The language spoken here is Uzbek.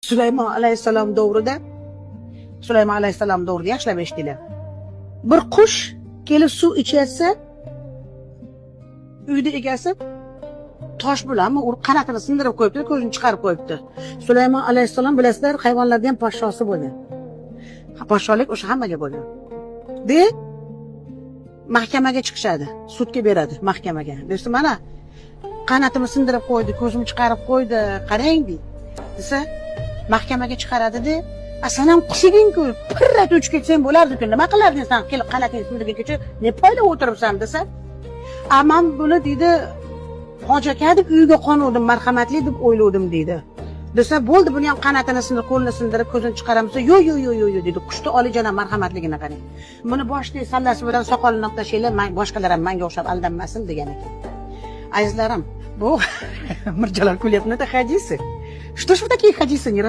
Sulaymon alayhissalom davrida yaxshilab eshitinglar. Bir qush kelib suv ichayotsa, uyda egasi tosh bilanmi urib qanotini sindirib qo'yibdi, ko'zini chiqarib qo'yibdi. Sulaymon alayhissalom bilasizlar, hayvonlarning ham podshosi bo'lgan. Podsholik o'sha hammaga bo'lgan. De mahkamaga chiqishadi, sudga beradi mahkamaga. Desa, mana qanotini sindirib qo'ydi, ko'zimni chiqarib qo'ydi, qarang deydi. Desa, mahkamaga chiqaradi-da, "Sen ham qush eding-ku, pirrat uchib ketsang bo'lardi-ku, nima qilarding sen kelib qanotingni sindirgancha, ne poylab o'tiribsan?" desa, "Men buni deydi, hojaka deb uyga qonuvdim, marhamatli deb o'ylovdim" deydi. Desa, "Bo'ldi, buni ham qanotini sindirib, qo'lini sindirib, ko'zini chiqaramiz." "Yo'q, deydi. Qushni olijanan marhamatligini qarang. Buni boshidagi sallasi bilan soqolini tashlaylar, boshqalar ham menga o'xshab aldanmasin" degan ekan. Azizlarim, bu mirjalar kulyapti, хадисы. Что ж вы такие хадисы не